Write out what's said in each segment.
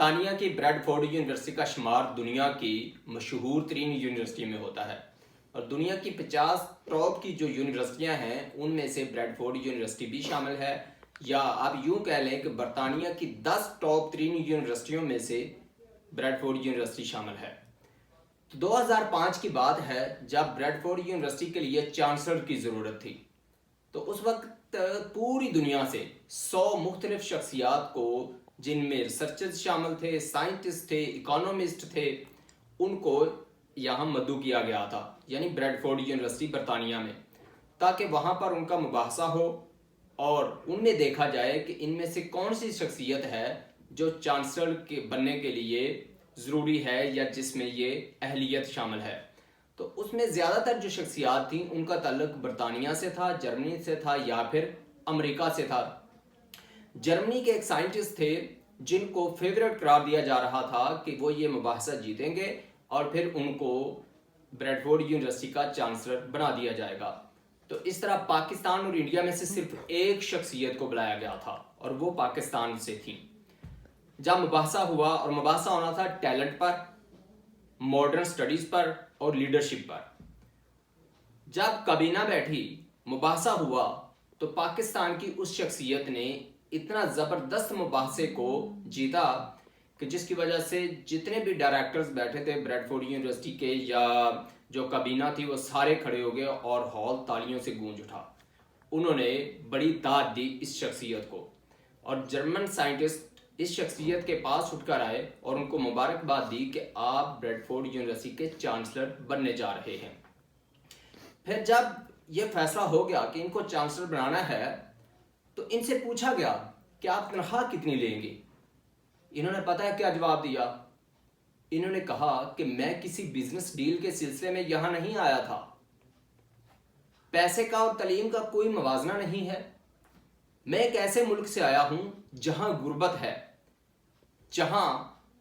برطانیہ کی Bradford university کا شمار دنیا کی مشہور ترین یونیورسٹی میں ہوتا ہے، اور دنیا کی 50 ٹاپ کی جو یونیورسٹیاں ہیں ان میں سے بریڈفورڈ یونیورسٹی بھی شامل ہے، یا آپ یوں کہہ لیں کہ برطانیہ کی 10 ٹاپ ترین یونیورسٹیوں میں سے بریڈفورڈ یونیورسٹی شامل ہے۔ 2005 کی بات ہے جب بریڈفورڈ یونیورسٹی کے لیے چانسلر کی ضرورت تھی، تو اس وقت پوری دنیا سے 100 مختلف شخصیات کو، جن میں ریسرچرز شامل تھے، سائنٹسٹ تھے، اکانومسٹ تھے، ان کو یہاں مدعو کیا گیا تھا، یعنی بریڈفورڈ یونیورسٹی برطانیہ میں، تاکہ وہاں پر ان کا مباحثہ ہو اور ان میں دیکھا جائے کہ ان میں سے کون سی شخصیت ہے جو چانسلر کے بننے کے لیے ضروری ہے یا جس میں یہ اہلیت شامل ہے۔ تو اس میں زیادہ تر جو شخصیات تھیں ان کا تعلق برطانیہ سے تھا، جرمنی سے تھا یا پھر امریکہ سے تھا۔ جرمنی کے ایک سائنٹسٹ تھے جن کو فیورٹ قرار دیا جا رہا تھا کہ وہ یہ مباحثہ جیتیں گے اور پھر ان کو بریڈفورڈ یونیورسٹی کا چانسلر بنا دیا جائے گا۔ تو اس طرح پاکستان اور انڈیا میں سے صرف ایک شخصیت کو بلایا گیا تھا اور وہ پاکستان سے تھی۔ جب مباحثہ ہوا، اور مباحثہ ہونا تھا ٹیلنٹ پر، ماڈرن سٹڈیز پر اور لیڈرشپ پر، جب کابینہ بیٹھی، مباحثہ ہوا، تو پاکستان کی اس شخصیت نے اتنا زبردست مباحثے کو جیتا کہ جس کی وجہ سے جتنے بھی ڈائریکٹرز بیٹھے تھے بریڈفورڈ یونیورسٹی کے یا جو کابینہ تھی وہ سارے کھڑے ہو گئے اور ہال تالیوں سے گونج اٹھا۔ انہوں نے بڑی داد دی اس شخصیت کو، اور جرمن سائنٹسٹ اس شخصیت کے پاس اٹھ کر آئے اور ان کو مبارکباد دی کہ آپ بریڈفورڈ یونیورسٹی کے چانسلر بننے جا رہے ہیں۔ پھر جب یہ فیصلہ ہو گیا کہ ان کو چانسلر بنانا ہے تو ان سے پوچھا گیا کہ آپ تنخواہ کتنی لیں گے؟ انہوں نے پتہ ہے کیا جواب دیا؟ انہوں نے کہا کہ میں کسی بزنس ڈیل کے سلسلے میں یہاں نہیں آیا تھا، پیسے کا اور تعلیم کا کوئی موازنہ نہیں ہے، میں ایک ایسے ملک سے آیا ہوں جہاں غربت ہے، جہاں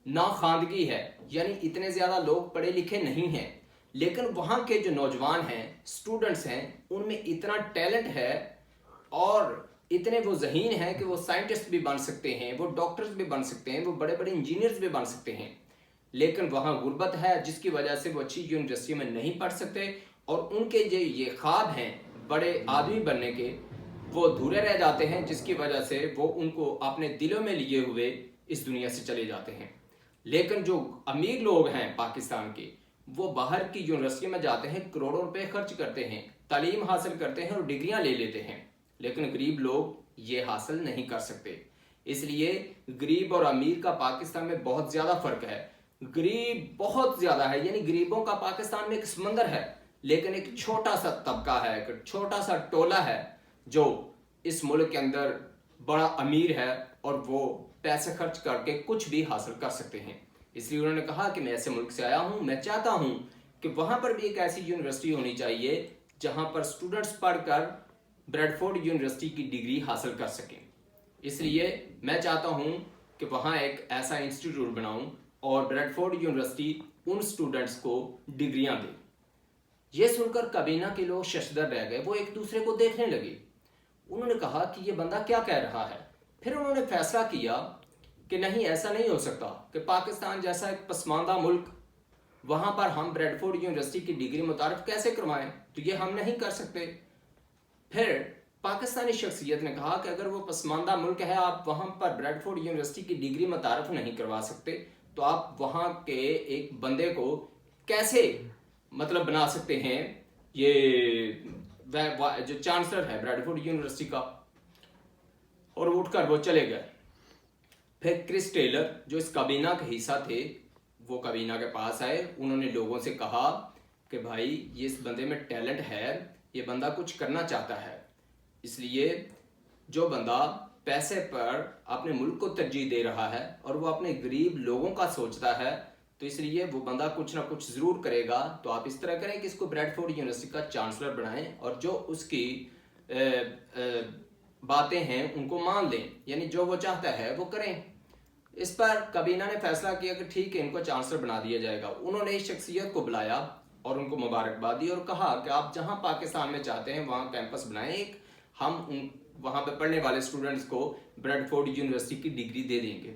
ناخواندگی ہے، یعنی اتنے زیادہ لوگ پڑھے لکھے نہیں ہیں، لیکن وہاں کے جو نوجوان ہیں، سٹوڈنٹس ہیں، ان میں اتنا ٹیلنٹ ہے اور اتنے وہ ذہین ہیں کہ وہ سائنٹسٹ بھی بن سکتے ہیں، وہ ڈاکٹرز بھی بن سکتے ہیں، وہ بڑے بڑے انجینئرز بھی بن سکتے ہیں، لیکن وہاں غربت ہے جس کی وجہ سے وہ اچھی یونیورسٹی میں نہیں پڑھ سکتے، اور ان کے جو یہ خواب ہیں بڑے آدمی بننے کے، وہ ادھورے رہ جاتے ہیں، جس کی وجہ سے وہ ان کو اپنے دلوں میں لیے ہوئے اس دنیا سے چلے جاتے ہیں۔ لیکن جو امیر لوگ ہیں پاکستان کے، وہ باہر کی یونیورسٹی میں جاتے ہیں، کروڑوں روپے خرچ کرتے ہیں، تعلیم حاصل کرتے ہیں اور ڈگریاں لے لیتے ہیں، لیکن غریب لوگ یہ حاصل نہیں کر سکتے۔ اس لیے غریب اور امیر کا پاکستان میں بہت زیادہ فرق ہے۔ غریب بہت زیادہ ہے، یعنی غریبوں کا پاکستان میں ایک سمندر ہے، لیکن ایک چھوٹا سا طبقہ ہے، ایک چھوٹا سا ٹولہ ہے جو اس ملک کے اندر بڑا امیر ہے اور وہ پیسے خرچ کر کے کچھ بھی حاصل کر سکتے ہیں۔ اس لیے انہوں نے کہا کہ میں ایسے ملک سے آیا ہوں، میں چاہتا ہوں کہ وہاں پر بھی ایک ایسی یونیورسٹی ہونی چاہیے جہاں پر سٹوڈنٹس پڑھ کر بریڈفورڈ یونیورسٹی کی ڈگری حاصل کر سکیں۔ اس لیے میں چاہتا ہوں کہ وہاں ایک ایسا انسٹیٹیوٹ بناؤں اور بریڈفورڈ یونیورسٹی ان سٹوڈنٹس کو ڈگریاں دے۔ یہ سن کر کابینہ کے لوگ ششدر رہ گئے، وہ ایک دوسرے کو دیکھنے لگے۔ انہوں نے کہا کہ یہ بندہ کیا کہہ رہا ہے؟ پھر انہوں نے فیصلہ کیا کہ نہیں، ایسا نہیں ہو سکتا کہ پاکستان جیسا ایک پسماندہ ملک، وہاں پر ہم بریڈفورڈ یونیورسٹی کی ڈگری متعارف کیسے کروائیں؟ تو یہ ہم نہیں کر سکتے۔ پھر پاکستانی شخصیت نے کہا کہ اگر وہ پسماندہ ملک ہے، آپ وہاں پر بریڈفورڈ یونیورسٹی کی ڈگری متعارف نہیں کروا سکتے، تو آپ وہاں کے ایک بندے کو کیسے بنا سکتے ہیں یہ جو چانسلر ہے بریڈفورڈ یونیورسٹی کا؟ اور اٹھ کر وہ چلے گئے۔ پھر کرس ٹیلر جو اس کابینہ کا حصہ تھے، وہ کابینہ کے پاس آئے، انہوں نے لوگوں سے کہا کہ بھائی یہ اس بندے میں ٹیلنٹ ہے، یہ بندہ کچھ کرنا چاہتا ہے، اس لیے جو بندہ پیسے پر اپنے ملک کو ترجیح دے رہا ہے اور وہ اپنے غریب لوگوں کا سوچتا ہے، تو اس لیے وہ بندہ کچھ نہ کچھ ضرور کرے گا۔ تو آپ اس طرح کریں کہ اس کو بریڈفورڈ یونیورسٹی کا چانسلر بنائیں اور جو اس کی باتیں ہیں ان کو مان لیں، یعنی جو وہ چاہتا ہے وہ کریں۔ اس پر کابینہ نے فیصلہ کیا کہ ٹھیک ہے، ان کو چانسلر بنا دیا جائے گا۔ انہوں نے اس شخصیت کو بلایا اور ان کو مبارکباد دی اور کہا کہ آپ جہاں پاکستان میں چاہتے ہیں وہاں کیمپس بنائیں، ایک ہم وہاں پہ پڑھنے والے اسٹوڈنٹس کو بریڈفورڈ یونیورسٹی کی ڈگری دے دیں گے۔